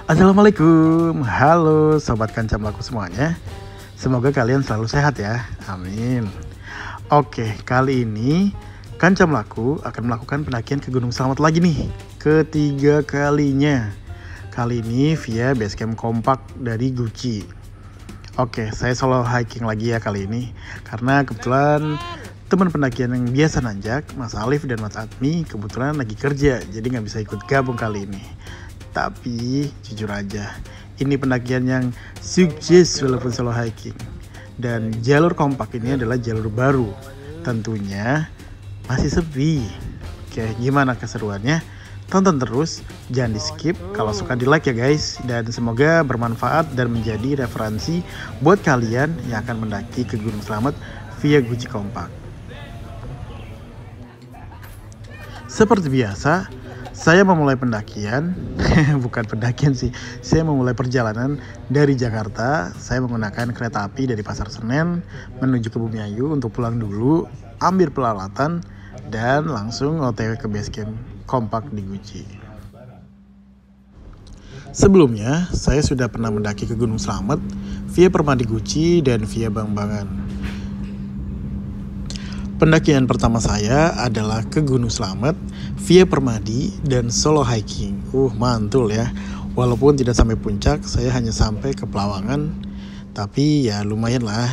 Assalamualaikum, halo Sobat Kancamlaku semuanya. Semoga kalian selalu sehat ya, amin. Oke, kali ini Kancamlaku akan melakukan pendakian ke Gunung Slamet lagi nih, ketiga kalinya. Kali ini via basecamp kompak dari Gucci. Oke, saya solo hiking lagi ya kali ini, karena kebetulan teman pendakian yang biasa nanjak, Mas Alif dan Mas Admi kebetulan lagi kerja, jadi nggak bisa ikut gabung kali ini. Tapi jujur aja, ini pendakian yang sukses walaupun solo hiking. Dan jalur kompak ini adalah jalur baru. Tentunya masih sepi. Oke, gimana keseruannya? Tonton terus, jangan di skip. Kalau suka di like ya guys. Dan semoga bermanfaat dan menjadi referensi buat kalian yang akan mendaki ke Gunung Slamet via Gucci Kompak. Seperti biasa, saya memulai pendakian, bukan pendakian sih, saya memulai perjalanan dari Jakarta. Saya menggunakan kereta api dari Pasar Senen menuju ke Bumiayu untuk pulang dulu, ambil peralatan, dan langsung OTW ke basecamp kompak di Gucci. Sebelumnya, saya sudah pernah mendaki ke Gunung Slamet via Permadi Gucci dan via Bang-Bangan. Pendakian pertama saya adalah ke Gunung Slamet via Permadi dan solo hiking. Mantul ya. Walaupun tidak sampai puncak, saya hanya sampai ke Pelawangan. Tapi ya lumayan lah.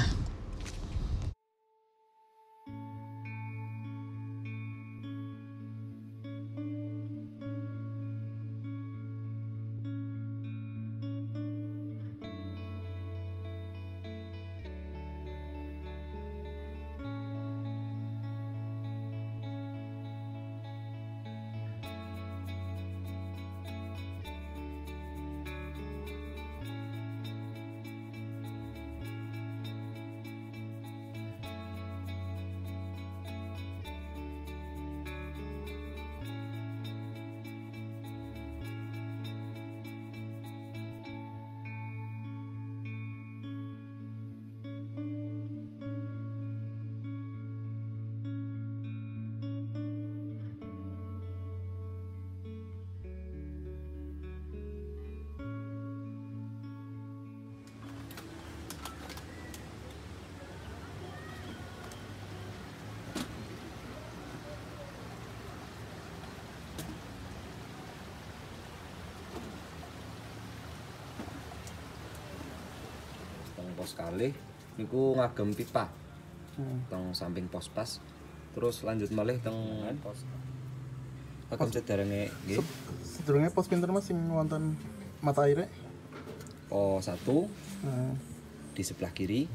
Pos kalih niku ngagem pipa teng samping pos pas, terus lanjut malih teng pos ngagem sederenge nggih. Sedurunge pos pinten Mas sing wonten mata aire? Pos 1 di sebelah kiri,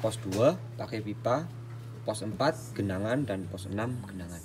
pos 2 pakai pipa, pos 4 genangan, dan pos 6 genangan.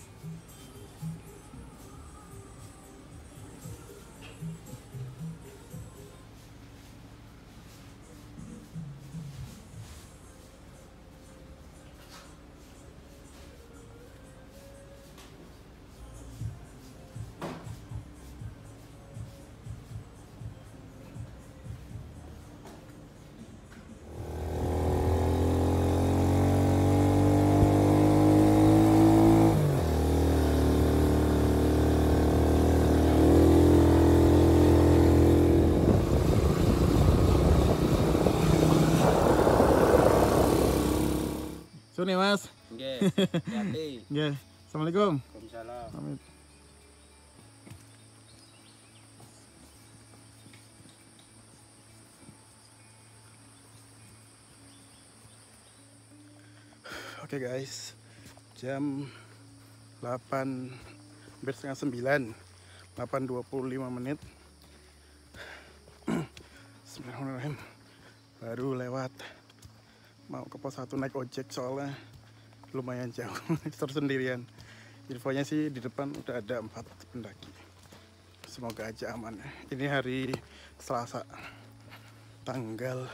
Suni Mas. Nggih, hati. Nggih. Assalamualaikum. Waalaikumsalam. Amin. Oke guys, jam 8, hampir setengah 9, 8:25 menit. Bismillahirrahmanirrahim. Baru lewat, mau ke pos 1 naik ojek soalnya lumayan jauh, terus sendirian. Infonya sih di depan udah ada 4 pendaki. Semoga aja aman. Ini hari Selasa, tanggal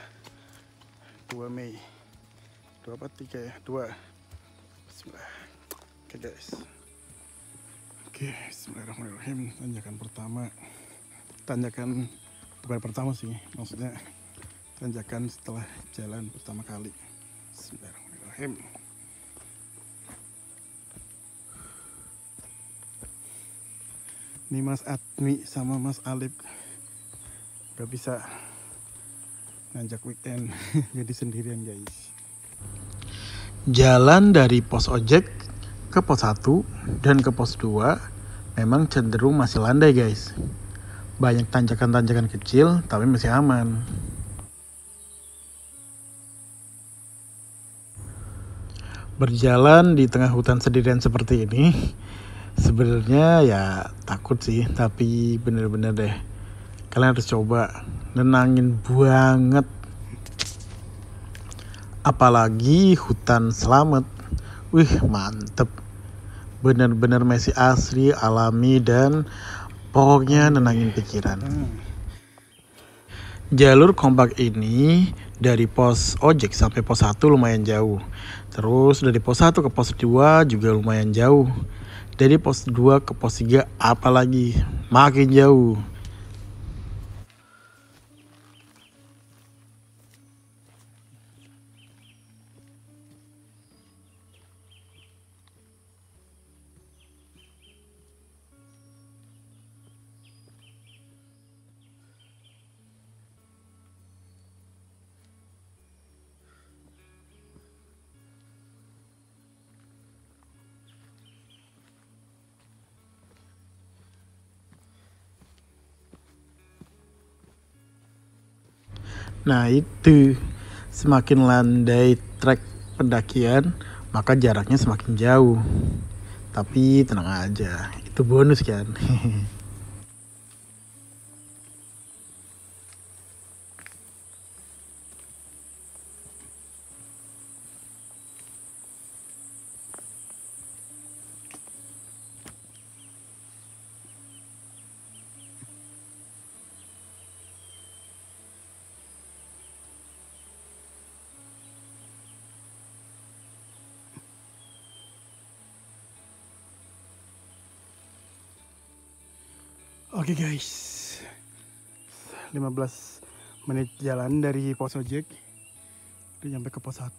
2 Mei. 2 apa 3 ya? 2. Bismillah. Oke guys. Oke, bismillahirrahmanirrahim. Tanjakan pertama. Tanjakan bukan pertama sih, maksudnya tanjakan setelah jalan pertama kali. Bismillahirrahmanirrahim. Ini Mas Admi sama Mas Alif Gak bisa nanjak weekend jadi sendirian guys. Jalan dari pos ojek ke pos 1 dan ke pos 2 memang cenderung masih landai guys. Banyak tanjakan-tanjakan kecil tapi masih aman. Berjalan di tengah hutan sendirian seperti ini sebenarnya ya takut sih, tapi bener-bener deh kalian harus coba, nenangin banget. Apalagi hutan Slamet, wih mantep, bener-bener masih asri, alami, dan pokoknya nenangin pikiran. Jalur kompak ini dari pos ojek sampai pos 1 lumayan jauh. Terus dari pos 1 ke pos 2 juga lumayan jauh. Dari pos 2 ke pos 3 apalagi makin jauh. Nah itu, semakin landai trek pendakian, maka jaraknya semakin jauh. Tapi tenang aja, itu bonus kan. Oke guys, 15 menit jalan dari pos ojek udah nyampe ke pos 1.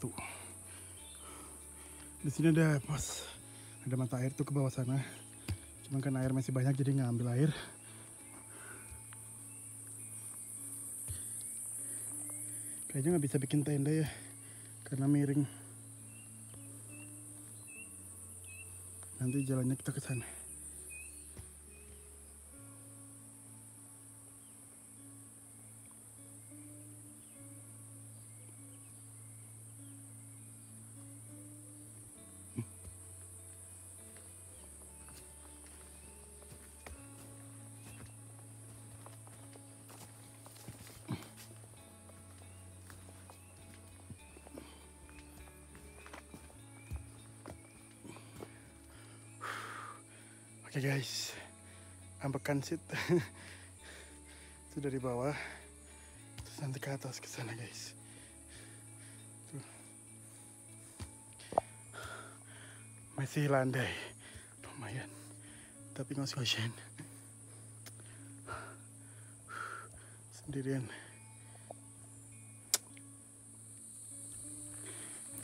Di sini ada mata air tuh ke bawah sana. Cuman kan air masih banyak jadi nggak ambil air. Kayaknya nggak bisa bikin tenda ya, karena miring. Nanti jalannya kita ke sana. Oke guys, ambekan sit itu dari bawah, terus nanti ke atas ke sana guys. Tuh. Masih landai, lumayan, tapi ngos-ngosan sendirian.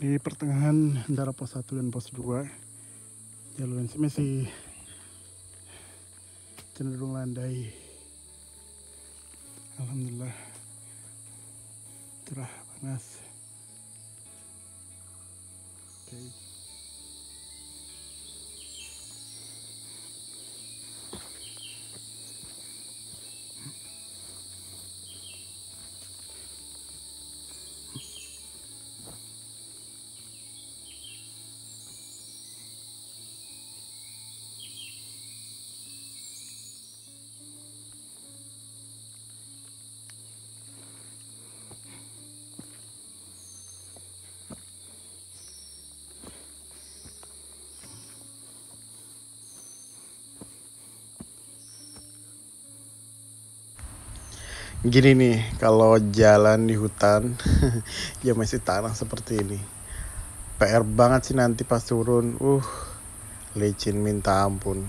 Di pertengahan antara pos 1 dan pos 2, jalurnya masih cenderung landai. Alhamdulillah, cerah, panas. Oke. Gini nih, kalau jalan di hutan ya masih tanah seperti ini, PR banget sih nanti pas turun. Licin minta ampun.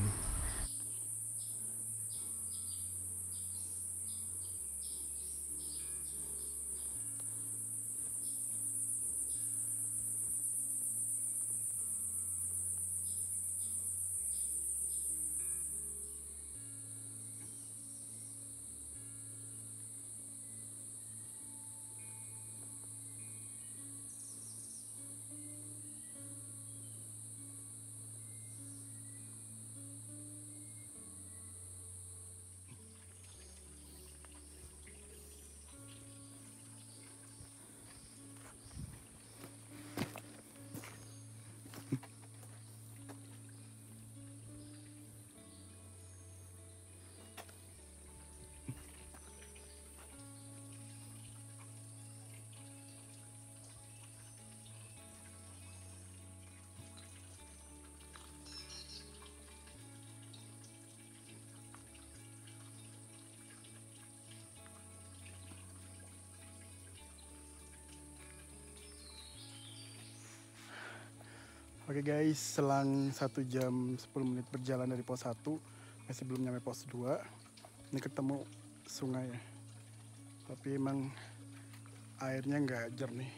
Oke guys, selang 1 jam 10 menit berjalan dari pos 1, masih belum nyampe pos 2. Ini ketemu sungai ya. Tapi emang airnya nggak jernih.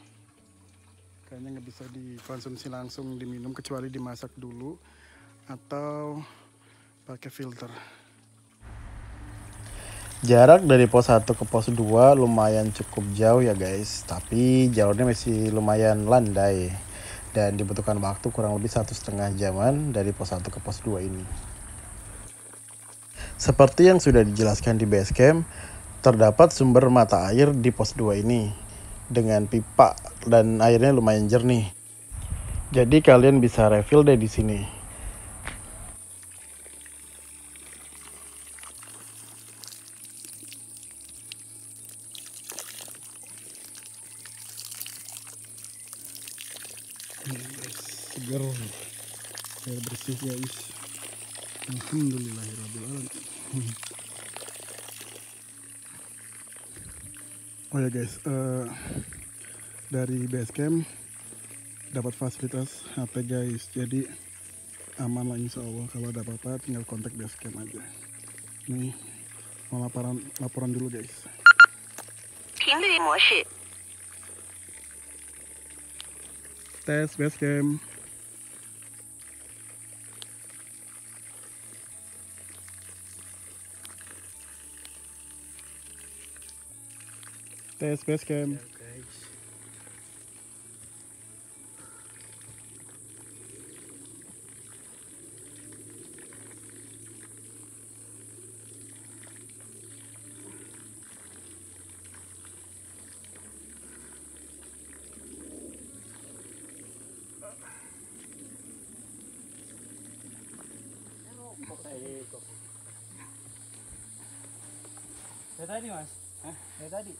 Kayaknya nggak bisa dikonsumsi langsung diminum kecuali dimasak dulu atau pakai filter. Jarak dari pos 1 ke pos 2 lumayan cukup jauh ya guys, tapi jalurnya masih lumayan landai dan dibutuhkan waktu kurang lebih 1,5 jaman dari pos 1 ke pos 2 ini. Seperti yang sudah dijelaskan di base camp, terdapat sumber mata air di pos 2 ini dengan pipa dan airnya lumayan jernih. Jadi kalian bisa refill deh di sini. Segar, air bersih guys. Alhamdulillahirrahmanirrahim. Oh ya guys, dari base camp dapat fasilitas HP guys, jadi aman lah insya Allah. Kalau ada apa-apa tinggal kontak base camp aja. Nih mau laporan dulu guys. Tes base camp. Tes base camp. Dari tadi mas? Hah? Dari tadi?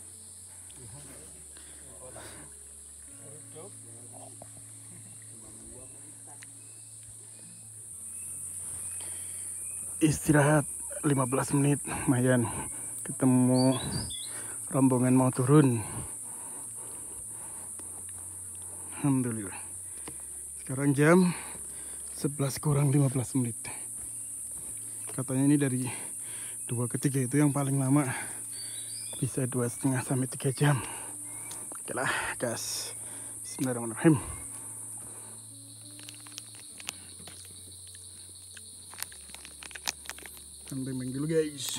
Istirahat 15 menit, lumayan. Ketemu rombongan mau turun. Alhamdulillah. Sekarang jam 11 kurang 15 menit. Katanya ini dari 2 ke 3 itu yang paling lama. Bisa 2,5 sampai 3 jam. Oke lah, gas. Bismillahirrahmanirrahim. Beng-beng dulu guys.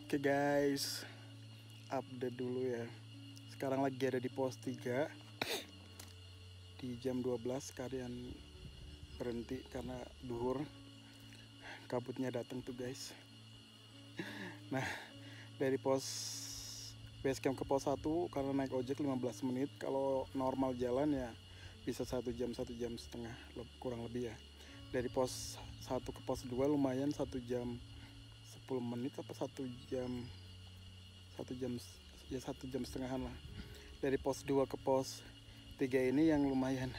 Oke guys, update dulu ya. Sekarang lagi ada di pos 3. Di jam 12 kalian berhenti karena duhur. Kabutnya datang tuh guys. Nah, dari pos base camp ke pos 1 karena naik ojek 15 menit. Kalau normal jalan ya bisa 1 jam, 1 jam setengah kurang lebih ya. Dari pos 1 ke pos 2 lumayan 1 jam 10 menit apa 1 jam ya 1 jam setengahan lah. Dari pos 2 ke pos 3 ini yang lumayan.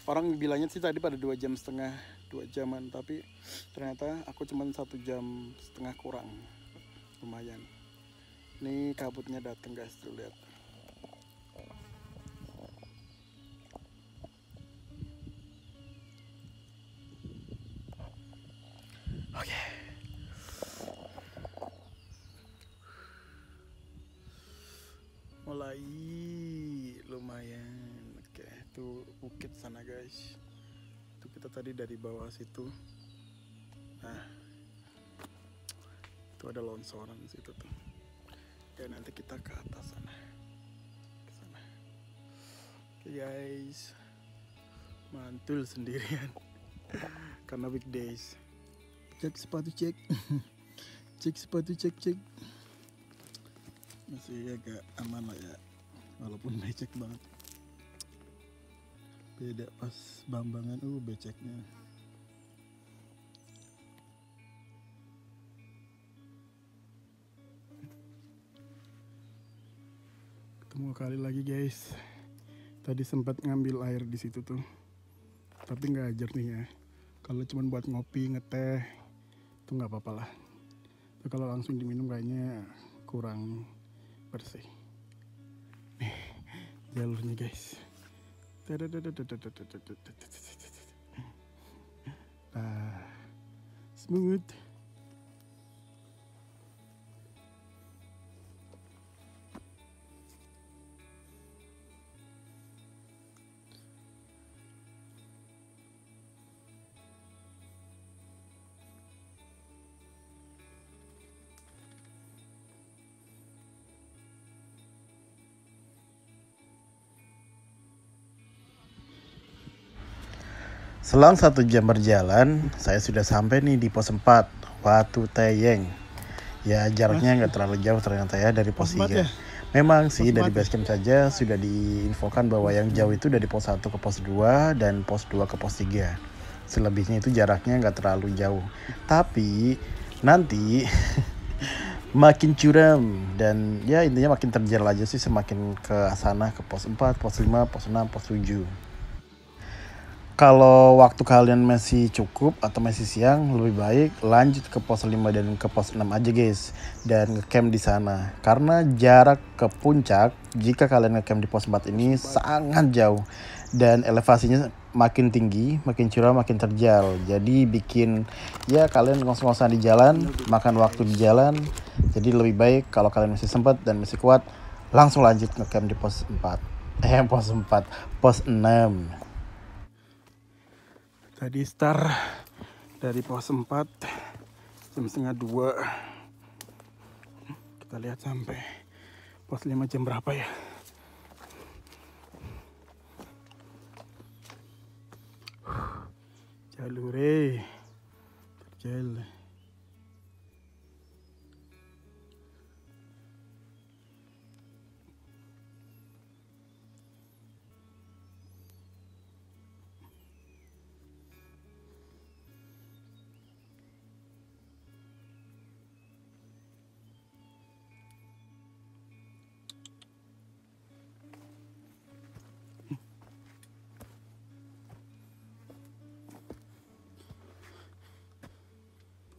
Orang bilangnya sih tadi pada 2 jam setengah, 2 jaman, tapi ternyata aku cuma 1 jam setengah kurang. Lumayan. Ini kabutnya datang guys, tuh lihat. Oke. Mulai lumayan. Oke, itu bukit sana guys. Itu kita tadi dari bawah situ. Nah, itu ada longsoran di situ tuh. Ya nanti kita ke atas sana. Ke sana. Oke guys. Mantul sendirian. Karena weekdays. Cek sepatu cek. Cek sepatu cek. Masih agak aman lah ya. Walaupun becek banget. Beda pas bambangan beceknya. Ketemu kali lagi guys. Tadi sempat ngambil air di situ tuh. Tapi nggak jernih ya. Kalau cuma buat ngopi, ngeteh, itu nggak apa-apa lah. Tapi kalau langsung diminum kayaknya kurang bersih. Nih, jalurnya guys. Nah, smooth. Selang 1 jam berjalan, saya sudah sampai nih di pos 4, Watu Teyeng. Ya jaraknya nggak terlalu jauh ternyata ya dari pos 3. Ya? Memang sih dari base camp saja sudah diinfokan bahwa yang jauh itu dari pos 1 ke pos 2 dan pos 2 ke pos 3. Selebihnya itu jaraknya nggak terlalu jauh. Tapi nanti makin curam dan ya intinya makin terjal aja sih semakin ke sana ke pos 4, pos 5, pos 6, pos 7. Kalau waktu kalian masih cukup atau masih siang, lebih baik lanjut ke pos 5 dan ke pos 6 aja guys. Dan ngecamp di sana. Karena jarak ke puncak, jika kalian ngecamp di pos 4 ini sangat jauh. Dan elevasinya makin tinggi, makin curam, makin terjal. Jadi bikin ya kalian ngos-ngosan di jalan, makan waktu di jalan. Jadi lebih baik kalau kalian masih sempat dan masih kuat, langsung lanjut ngecamp di pos 4. Pos 6. Tadi start dari pos 4 jam setengah 2. Kita lihat sampai pos 5 jam berapa ya. Jalure terjal.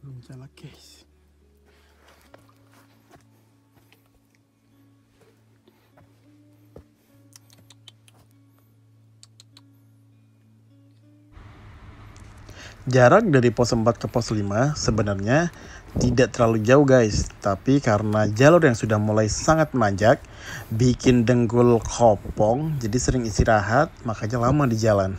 Belum jalan guys. Jarak dari pos 4 ke pos 5 sebenarnya tidak terlalu jauh guys. Tapi karena jalur yang sudah mulai sangat menanjak, bikin dengkul kopong, jadi sering istirahat, makanya lama di jalan.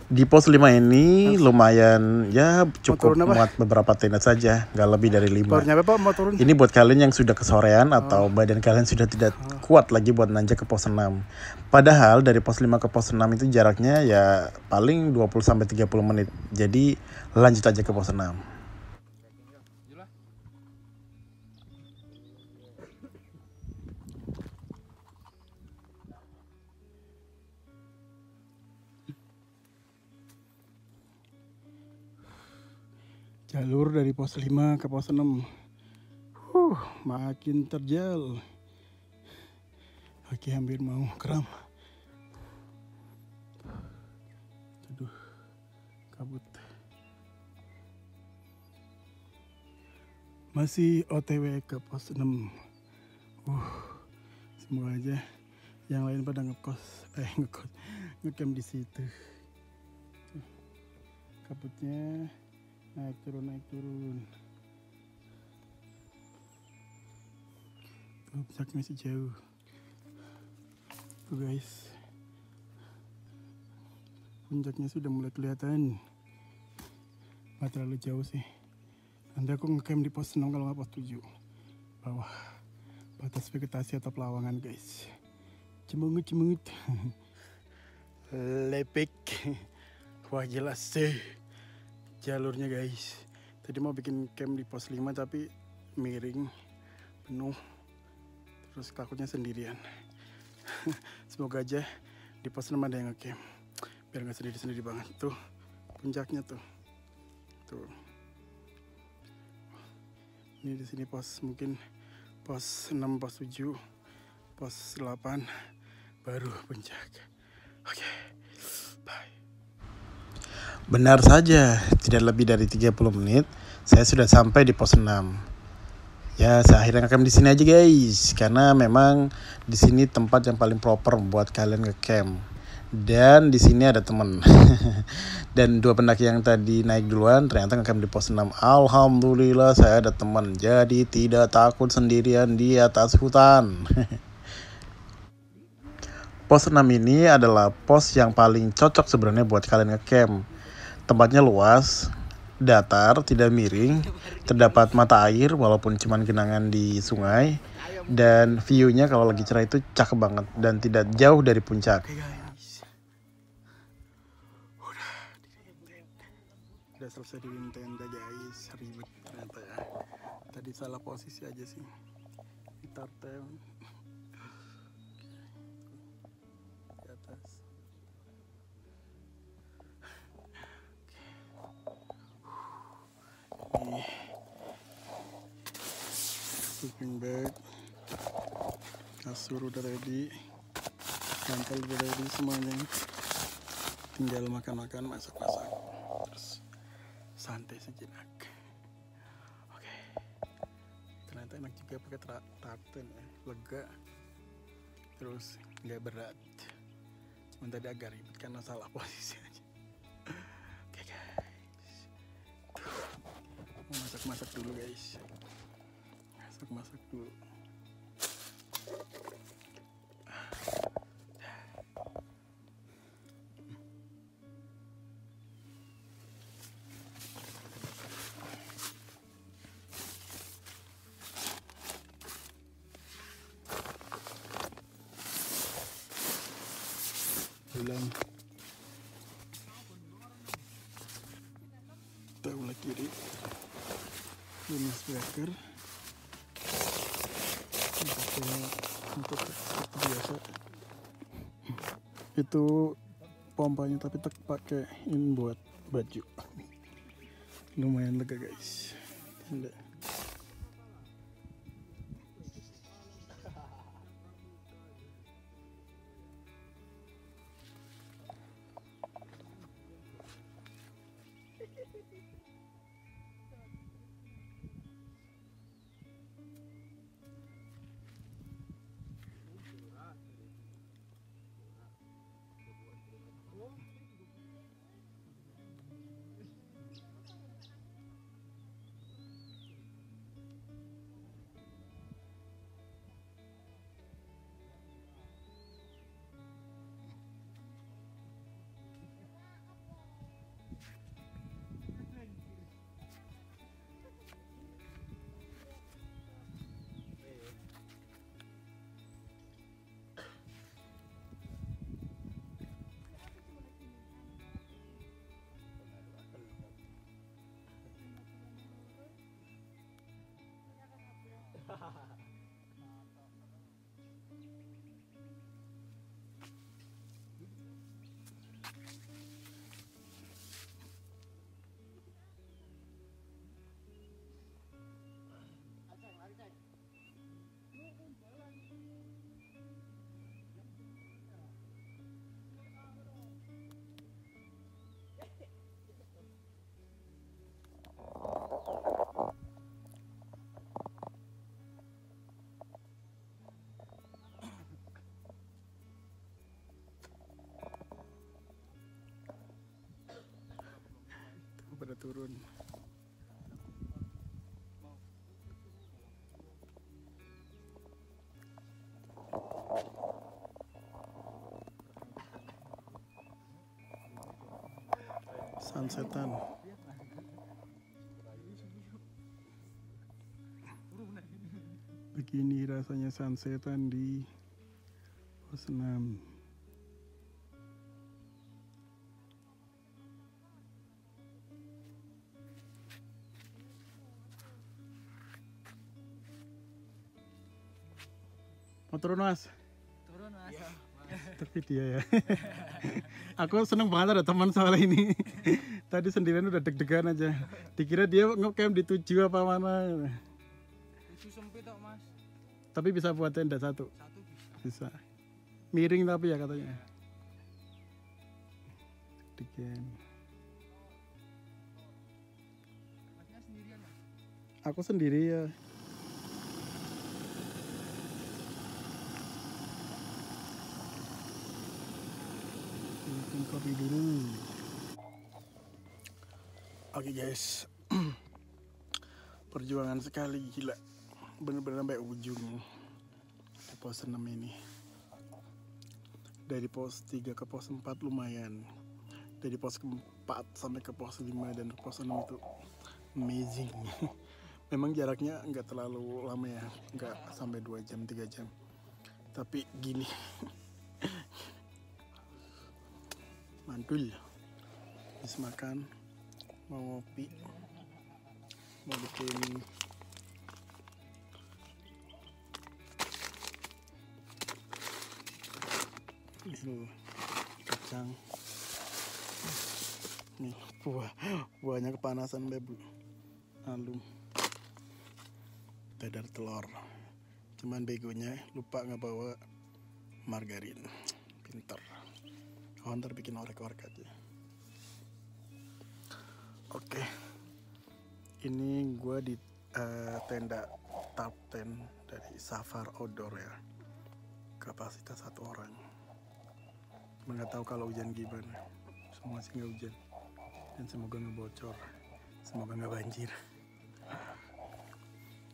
Di pos 5 ini lumayan ya cukup turun apa? muat beberapa tenda saja, nggak lebih dari 5. Baru nyampe Pak, mau turun? Ini buat kalian yang sudah kesorean atau badan kalian sudah tidak kuat lagi buat nanjak ke pos 6. Padahal dari pos 5 ke pos 6 itu jaraknya ya paling 20-30 menit. Jadi lanjut aja ke pos 6. Jalur dari pos 5 ke pos 6. Makin terjal. Oke, hampir mau kram. Aduh, kabut. Masih OTW ke pos 6. Semoga aja yang lain pada ngecamp di situ. Kabutnya naik turun. Tuh, puncaknya masih jauh. Tuh guys, puncaknya sudah mulai kelihatan. Nggak terlalu jauh sih. Nanti aku ngecamp di pos 6 kalau nggak pos 7 bawah batas vegetasi atau pelawangan guys. Cemungut lepek. Wah jelas sih jalurnya guys. Tadi mau bikin camp di pos 5 tapi miring penuh, terus takutnya sendirian. Semoga aja di pos 6 ada yang ngecamp biar nggak sendiri banget. Tuh puncaknya tuh. Ini di sini pos, mungkin pos 6, pos 7, pos 8 baru puncak. Oke, bye. Benar saja, tidak lebih dari 30 menit saya sudah sampai di pos 6. Ya, saya akhirnya ngecamp di sini aja guys, karena memang di sini tempat yang paling proper buat kalian ngecamp. Dan di sini ada temen. Dan 2 pendaki yang tadi naik duluan ternyata ngecamp di pos 6. Alhamdulillah saya ada teman, jadi tidak takut sendirian di atas hutan. Pos 6 ini adalah pos yang paling cocok sebenarnya buat kalian ngecamp. Tempatnya luas, datar, tidak miring, terdapat mata air walaupun cuman genangan di sungai, dan view-nya kalau lagi cerah itu cakep banget dan tidak jauh dari puncak. Udah selesai di tenda guys, ribet ternyata ya. Tadi salah posisi aja sih. Tartel di atas. Ini sleeping bag, kasur udah ready, mantel udah ready semuanya. Tinggal makan-makan, masak-masak, terus santai sejenak. Oke. Ternyata enak juga pakai tartan ya, lega, terus nggak berat. Cuman tadi agak ribet karena salah posisi aja. Oke guys, mau masak-masak dulu guys. Masak dulu. Ulang sebelah kiri lunas breaker untuk seperti biasa itu pompanya, tapi tak pakai ini buat baju. Lumayan lega guys. turun. Sunsetan. Begini rasanya sunsetan di pos 6. Mau turun mas? Turun mas. Ya. Tapi dia ya. Aku seneng banget ada teman soal ini. Tadi sendirian udah deg-degan aja. Dikira dia ngecamp di 7 apa mana. 7 sempit kok mas. Tapi bisa buat tenda 1. 1 bisa. Bisa. Miring tapi ya katanya. Degen. Masnya sendirian mas? Aku sendiri ya. Bikin kopi dulu. Oke guys. Perjuangan sekali, gila. Bener-bener sampai ujung di pos 6 ini. Dari pos 3 ke pos 4 lumayan. Dari pos 4 sampai ke pos 5 dan pos 6 itu amazing. Memang jaraknya nggak terlalu lama ya, nggak sampai 2 jam 3 jam. Tapi gini, mantul. Habis makan, mau ngopi, mau bikin ini kacang. Nih buahnya kepanasan bebu. Lalu dadar telur. Cuman begonya lupa nggak bawa margarin. Pinter. Oh, ntar bikin orek-orek aja. Oke. Ini gue di tenda top 10 dari Safar Outdoor ya. Kapasitas 1 orang. Cuma nggak tahu kalau hujan gimana. Semua sih nggak hujan. Dan semoga nggak bocor. Semoga nggak banjir.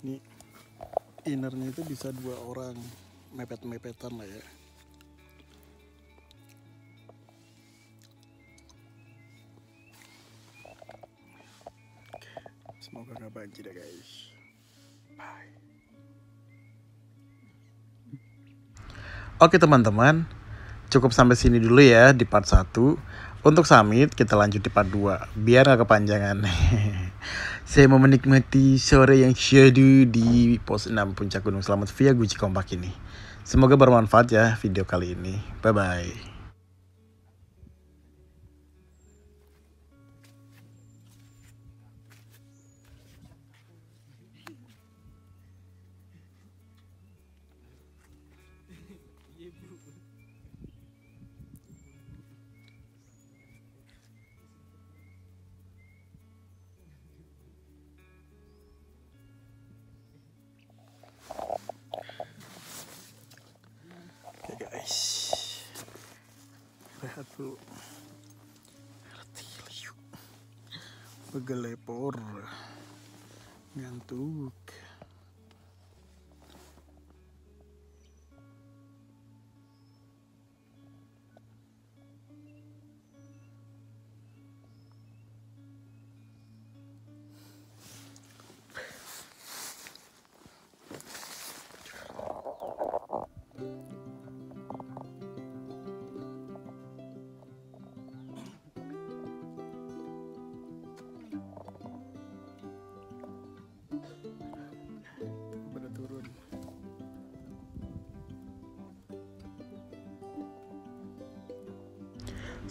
Ini innernya itu bisa 2 orang. Mepet-mepetan lah ya. Semoga nggak banjir ya guys. Bye. Oke teman-teman, cukup sampai sini dulu ya di part 1. Untuk summit kita lanjut di part 2 biar gak kepanjangan. Saya mau menikmati sore yang syahdu di pos 6 Puncak Gunung Selamat via Guci Kompak ini. Semoga bermanfaat ya video kali ini. Bye bye. Oke guys, rehat dulu. Begelepor, ngantuk.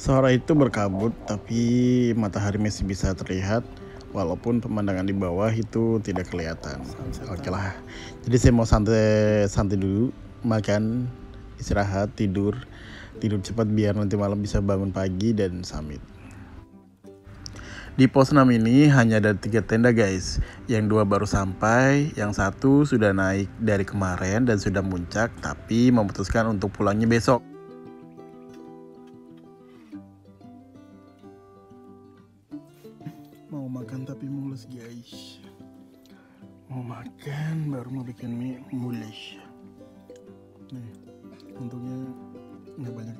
Sore itu berkabut, tapi matahari masih bisa terlihat, walaupun pemandangan di bawah itu tidak kelihatan. Oke lah, jadi saya mau santai dulu, makan, istirahat, tidur cepat biar nanti malam bisa bangun pagi dan summit. Di pos 6 ini hanya ada 3 tenda guys, yang 2 baru sampai, yang 1 sudah naik dari kemarin dan sudah muncak, tapi memutuskan untuk pulangnya besok. Mau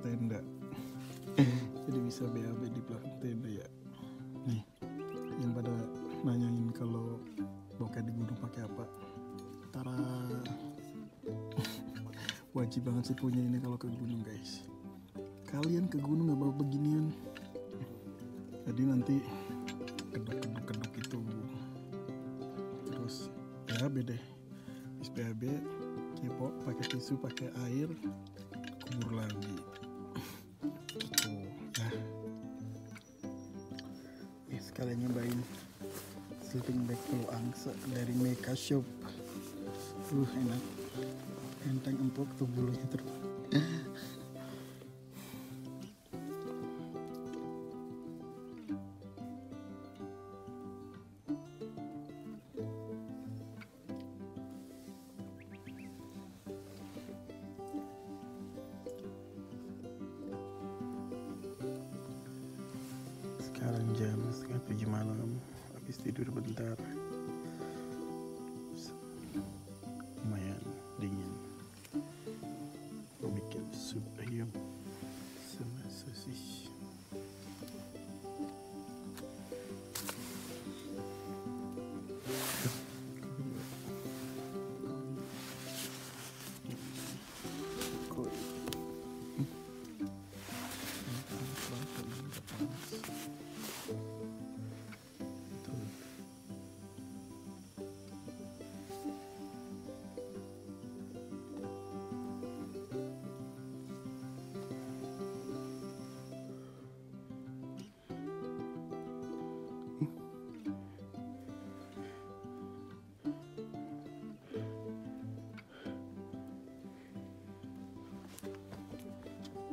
tenda. Jadi bisa BAB di belakang tenda ya. Nih, yang pada nanyain kalau bokeh di gunung pakai apa. Tara. Wajib banget sih punya ini kalau ke gunung guys. Kalian ke gunung nggak bawa beginian. Jadi nanti keduk itu. Terus BAB deh. Habis BAB kepo pakai tisu, pakai air, kubur lagi. Gitu. Nah. Sekalian nyobain sleeping bag Pulau Angsa dari Meka Shop. Enak. Enteng empuk tuh bulunya terus. Sekarang jam 6:30 malam, habis tidur bentar. Lumayan dingin. Mau bikin sup ayam sama sosis.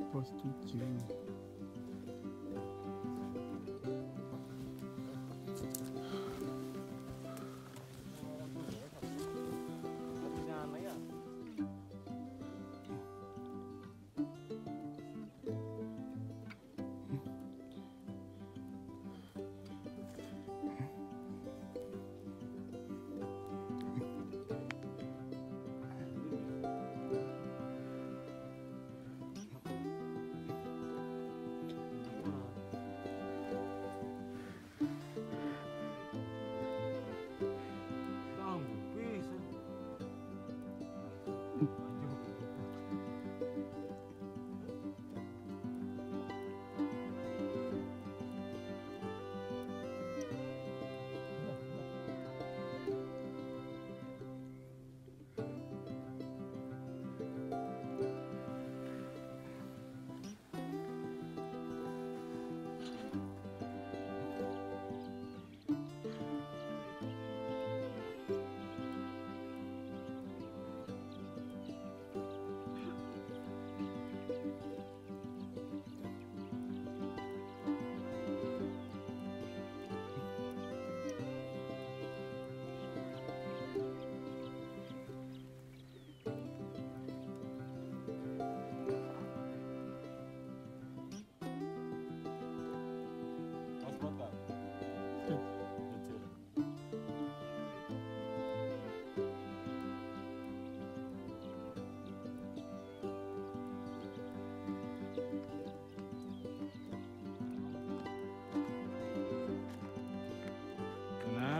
Pos 7.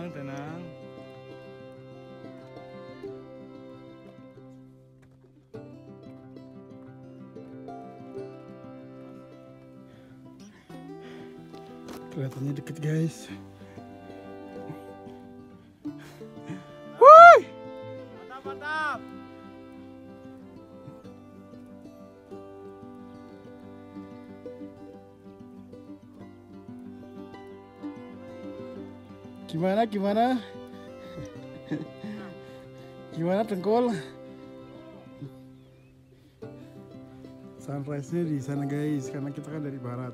Tenang. Kelihatannya deket guys. Woi! Mantap. Gimana? Gimana Tengkol? Sunrise-nya di sana guys, karena kita kan dari barat.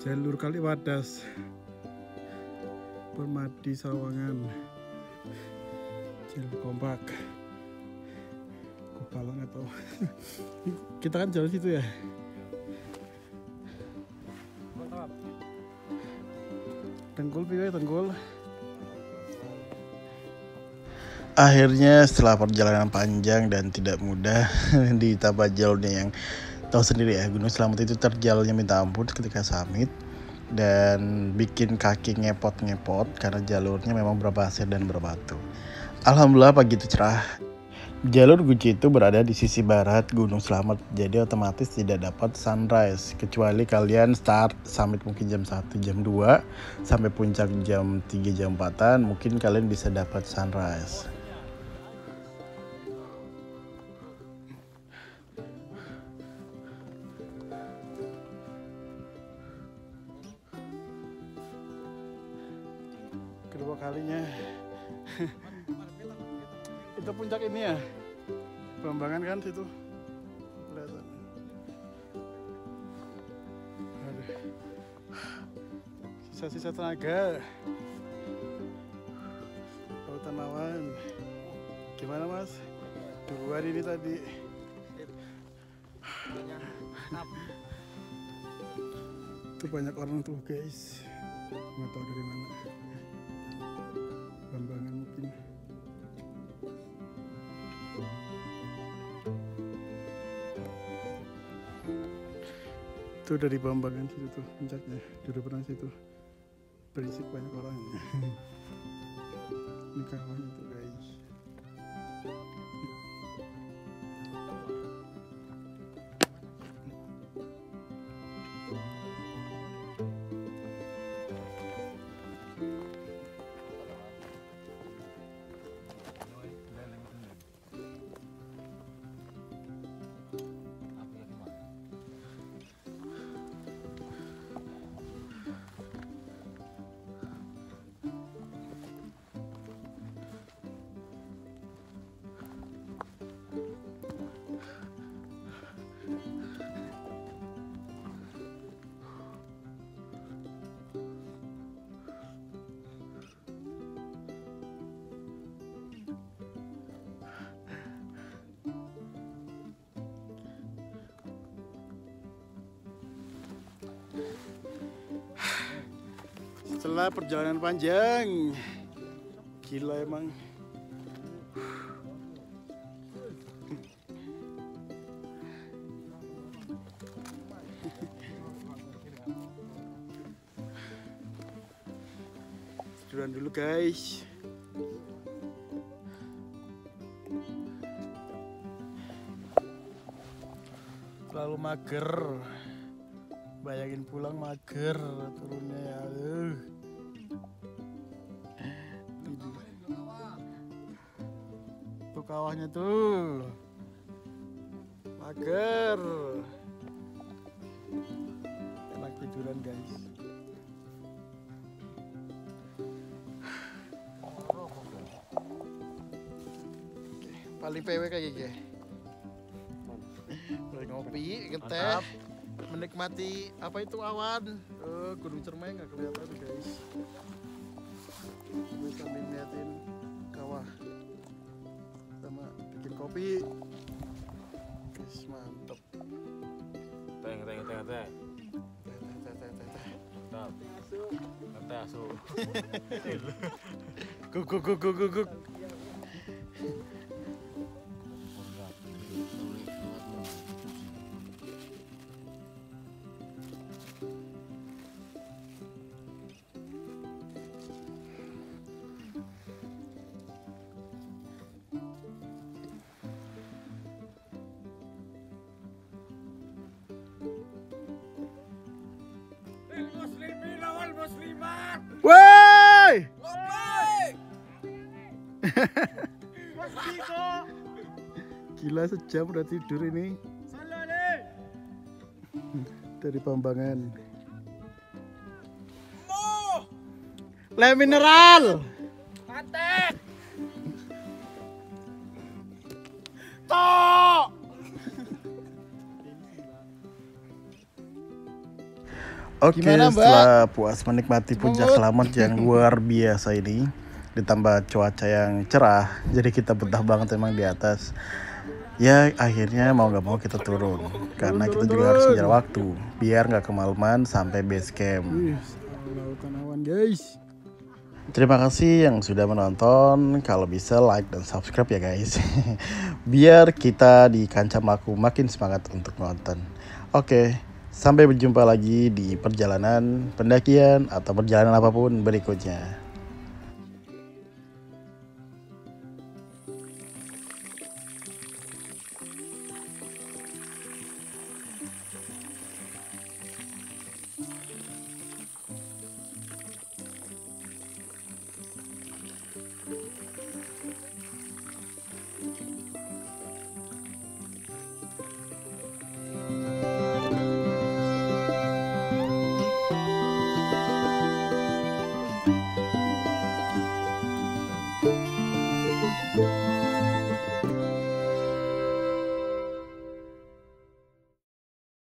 Jalur Kaliwadas, Permadi Sawangan, jalur kompak, Kupalang atau kita kan jalan situ ya. Tengkul piye tengkul. Akhirnya setelah perjalanan panjang dan tidak mudah ditambah jalurnya yang tahu sendiri ya, Gunung Slamet itu terjalnya minta ampun ketika summit dan bikin kaki ngepot-ngepot karena jalurnya memang berpasir dan berbatu. Alhamdulillah pagi itu cerah. Jalur Guci itu berada di sisi barat Gunung Slamet, jadi otomatis tidak dapat sunrise kecuali kalian start summit mungkin jam 1, jam 2 sampai puncak jam 3, jam 4-an, mungkin kalian bisa dapat sunrise. Kedua kalinya itu puncak ini ya, Bambangan kan situ kelihatan. Aduh, sisa-sisa tenaga. Lautan awan, gimana mas? Duluan ini tadi. Itu banyak orang tuh guys, nggak tahu dari mana. Bambangan mungkin. Itu dari Bambangan situ tuh puncaknya, dulu pernah situ berisik banyak orang. Ini kawan itu guys. Setelah perjalanan panjang, gila emang. Tiduran dulu guys. Terlalu mager. Bayangin pulang mager turunnya ya. Tuh kawahnya tuh. Mager. Enak tiduran guys. Oke, paling PW kayak gini. Boleh ngopi, ngeteh. Menikmati apa itu awan. Gunung Cermai nggak kelihatan guys. Gue sambil liatin kawah sama bikin kopi. Guys mantep. Teh. Mantap. Teh asu. Guk. Muslimin lawan muslimat. Woi! Gila sejam udah tidur ini. Dari Bambangan. Le mineral. Mate. Tok. Oke, Gimana, Mbak? setelah puas menikmati puncak selamat yang luar biasa ini, ditambah cuaca yang cerah, jadi kita betah banget emang di atas. Ya akhirnya mau gak mau kita turun, karena kita juga harus ngejar waktu, biar gak kemalaman sampai base camp. Wih, lautan awan guys. Terima kasih yang sudah menonton, kalau bisa like dan subscribe ya guys. Biar kita di Kancam Laku makin semangat untuk nonton. Oke, sampai berjumpa lagi di perjalanan pendakian atau perjalanan apapun berikutnya.